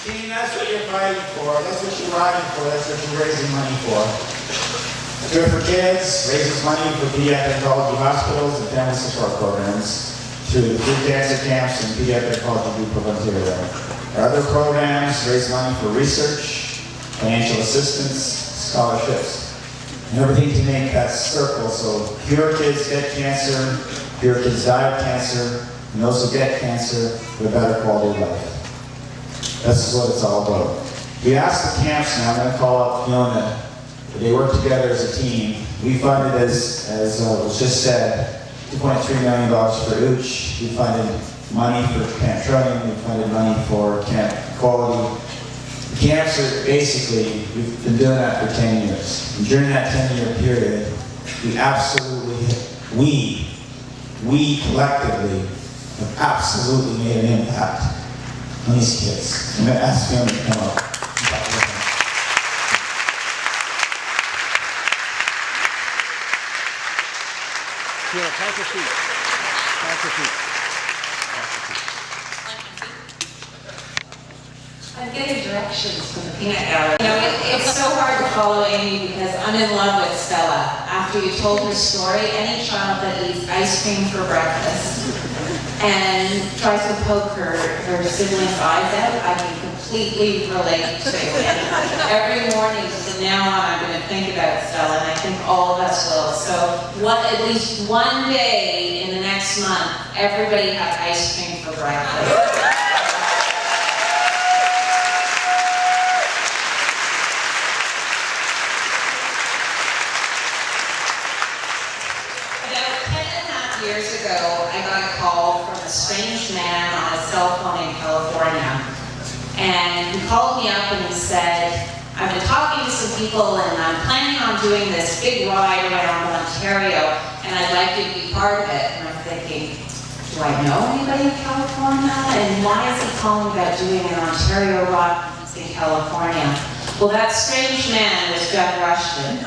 Team, that's what you're fighting for. That's what you're riding for. That's what you're raising money for. Good for Kids raises money for pediatric oncology hospitals and family support programs through the free cancer camps and pediatric oncology group of Ontario. Our other programs raise money for research, financial assistance, scholarships, and everything to make that circle so fewer kids get cancer, fewer kids die of cancer, and those who get cancer have a better quality of life. This is what it's all about. We asked the camps now, I'm going to call out Fiona, they work together as a team. We funded, as was just said, $2.3 million for each. We funded money for Camp Trillium, we funded money for Camp Equality. The camps are basically, we've been doing that for 10 years. And during that 10-year period, we absolutely, we collectively have absolutely made an impact on these kids. I'm going to ask Fiona to come up. Fiona, pass your seat. Pass your seat. I'm getting directions from the peanut gallery. You know, it's so hard to follow Amy because I'm in love with Stella. After you told her story, any child that eats ice cream for breakfast and tries to poke her siblings' eyes out, I can completely relate to. And every morning from now on, I'm going to think about Stella, and I think all of us will. So at least one day in the next month, everybody have ice cream for breakfast. Years ago, I got a call from a strange man on a cell phone in California. And he called me up and he said, I've been talking to some people and I'm planning on doing this big ride around Ontario and I'd like you to be part of it. And I'm thinking, do I know anybody in California? And why is he calling about doing an Ontario ride in California? Well, that strange man was Jeff Rushton,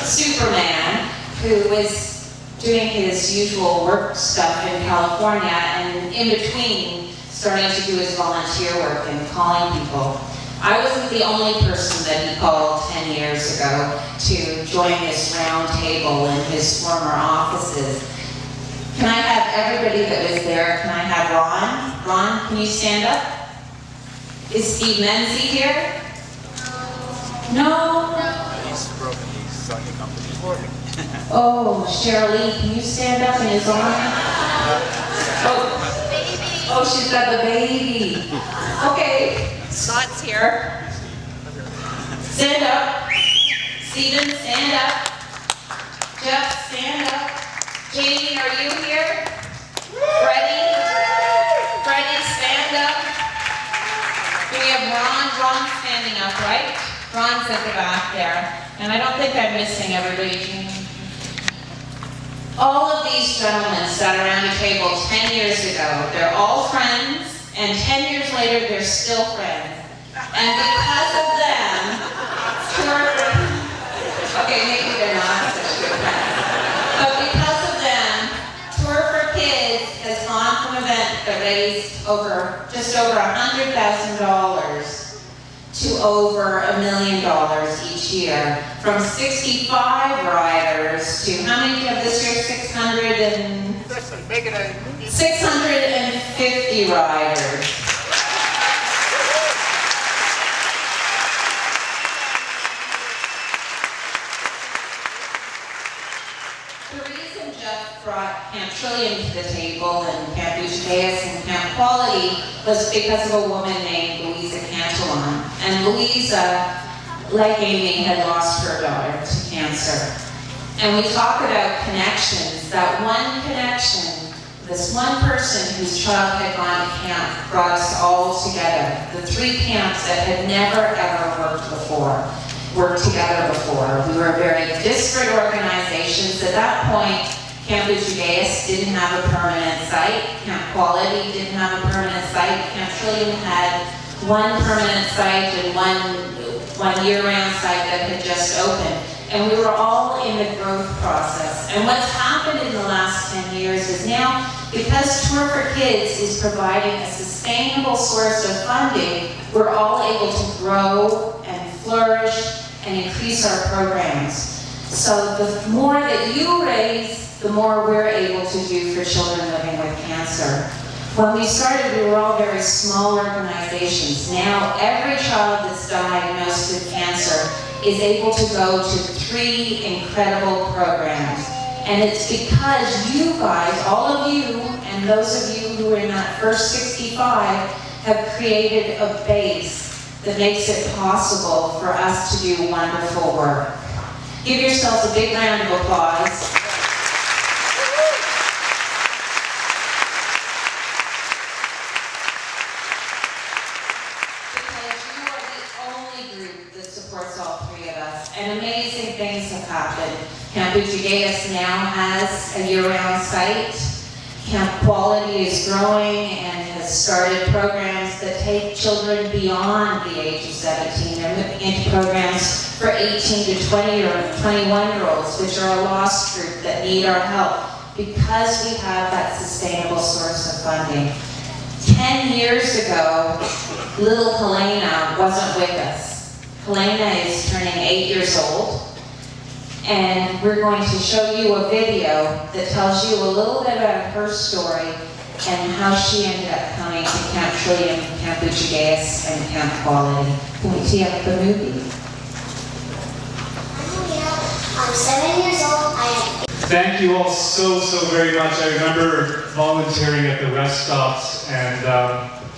Superman, who was doing his usual work stuff in California and in between starting to do his volunteer work and calling people. I wasn't the only person that he called 10 years ago to join this round table in his former offices. Can I have everybody that was there? Can I have Ron? Ron, can you stand up? Is Steve Menzie here? No? He's broken. He's selling the company. Oh, Cheryl Lee, can you stand up in his arm? Oh, she's got the baby. Okay, Scott's here. Stand up. Stephen, stand up. Jeff, stand up. Jamie, are you here? Freddie? Freddie, stand up. Do we have Ron? Ron's standing up, right? Ron's at the back there. And I don't think I'm missing everybody. All of these gentlemen sat around a table 10 years ago. They're all friends, and 10 years later, they're still friends. And because of them, okay, maybe they're not such good friends. But because of them, Tour for Kids has gone from an event that raised just over $100,000 to over $1 million each year, from 65 riders to, how many do you have this year? 650 riders. The reason Jeff brought Camp Trillium to the table and Camp Uchadeus and Camp Quality was because of a woman named Louisa Cantillon. And Louisa, like Amy, had lost her daughter to cancer. And we talk about connections. That one connection, this one person whose child had gone to camp, brought us all together. The 3 camps that had never ever worked together before. We were very disparate organizations. At that point, Camp Uchadeus didn't have a permanent site. Camp Quality didn't have a permanent site. Camp Trillium had one permanent site and one year-round site that had just opened. And we were all in the growth process. And what's happened in the last 10 years is now because Tour for Kids is providing a sustainable source of funding, we're all able to grow and flourish and increase our programs. So the more that you raise, the more we're able to do for children living with cancer. When we started, we were all very small organizations. Now, every child that's diagnosed with cancer is able to go to 3 incredible programs. And it's because you guys, all of you, and those of you who are in that first 65, have created a base that makes it possible for us to do wonderful work. Give yourselves a big round of applause. Supports all 3 of us, and amazing things have happened. Camp Buccigatus now has a year-round site. Camp Quality is growing and has started programs that take children beyond the age of 17. They're moving into programs for 18 to 20 or 21-year-olds, which are a lost group that need our help because we have that sustainable source of funding. 10 years ago, little Helena wasn't with us. Helena is turning 8 years old, and we're going to show you a video that tells you a little bit about her story and how she ended up coming to Camp Trillium, Camp Buccigatus, and Camp Quality. Can we tee up the movie? I'm 7 years old. Thank you all so very much. I remember volunteering at the rest stops, and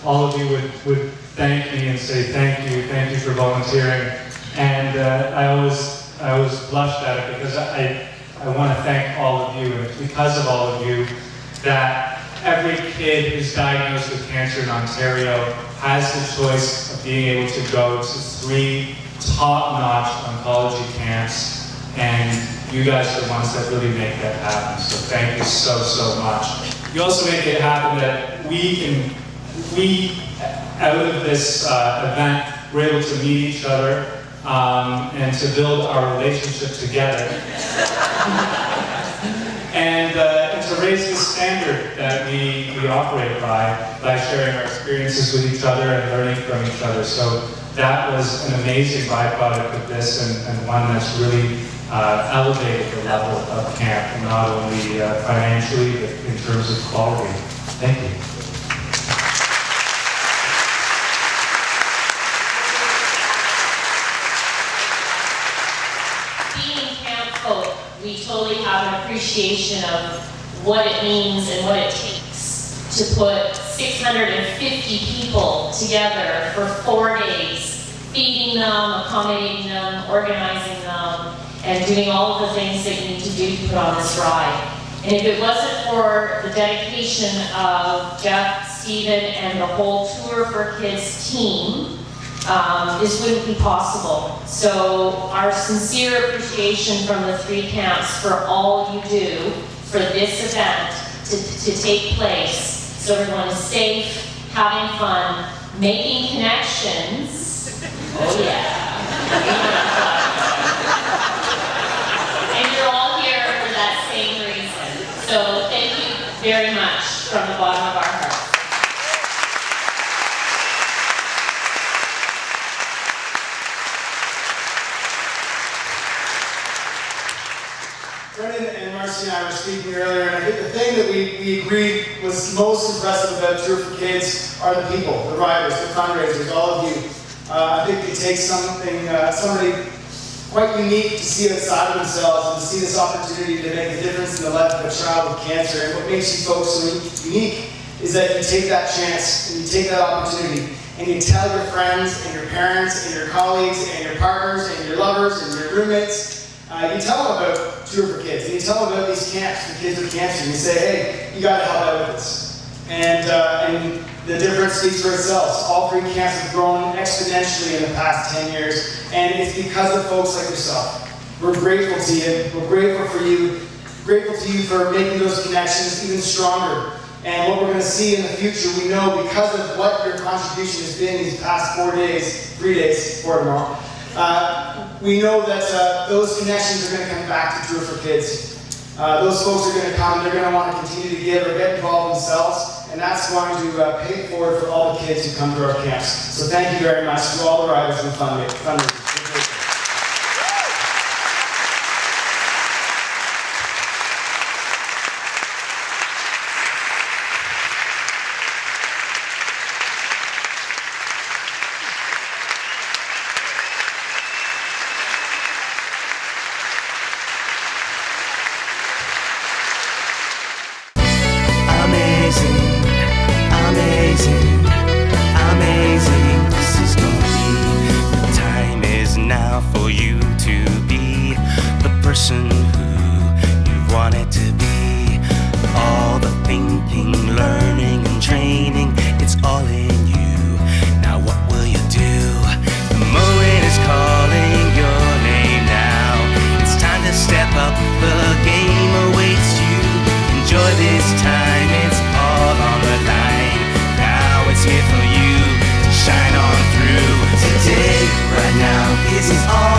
all of you would thank me and say thank you for volunteering. And I always blushed at it because I want to thank all of you, and it's because of all of you that every kid who's diagnosed with cancer in Ontario has the choice of being able to go to 3 top-notch oncology camps, and you guys are the ones that really make that happen. So thank you so much. You also make it happen that we out of this event, we're able to meet each other and to build our relationship together. and to raise the standard that we operate by sharing our experiences with each other and learning from each other. So that was an amazing byproduct of this, and one that's really elevated the level of camp, not only financially, but in terms of quality. Thank you. We totally have an appreciation of what it means and what it takes to put 650 people together for 4 days, feeding them, accommodating them, organizing them, and doing all of the things that you need to do to put on this ride. And if it wasn't for the dedication of Jeff, Stephen, and the whole Tour for Kids team, this wouldn't be possible. So our sincere appreciation from the 3 camps for all you do for this event to take place, so everyone is safe, having fun, making connections. Oh yeah. And you're all here for that same reason. So thank you very much from the bottom of our hearts. Brendan and Marcy and I were speaking earlier, and I think the thing that we agreed was most impressive about Tour for Kids are the people, the riders, the fundraisers, all of you. I think it takes somebody quite unique to see outside of themselves and to see this opportunity to make a difference in the life of a child with cancer. And what makes you folks so unique is that you take that chance and you take that opportunity and you tell your friends and your parents and your colleagues and your partners and your lovers and your roommates. You tell them about Tour for Kids, and you tell them about these camps for kids with cancer, and you say, hey, you got to help out with this. And the difference speaks for itself. All 3 camps have grown exponentially in the past 10 years, and it's because of folks like yourself. We're grateful to you. We're grateful for you. Grateful to you for making those connections even stronger. And what we're going to see in the future, we know because of what your contribution has been these past 4 days, 3 days, 4 tomorrow. We know that those connections are going to come back to Tour for Kids. those folks are going to come, they're going to want to continue to give or get involved themselves, and that's going to pay it forward for all the kids who come to our camps. So thank you very much to all the riders and fundraisers. Amazing, this is gonna be. The time is now for you to be the person who you wanted to be. All the thinking, learning, and training, it's all in you. Now what will you do? The moment is calling your name now. It's time to step up, the game awaits you. Enjoy this time, it's all on the line. Now it's here for you to shine on through. Today, right now, this is all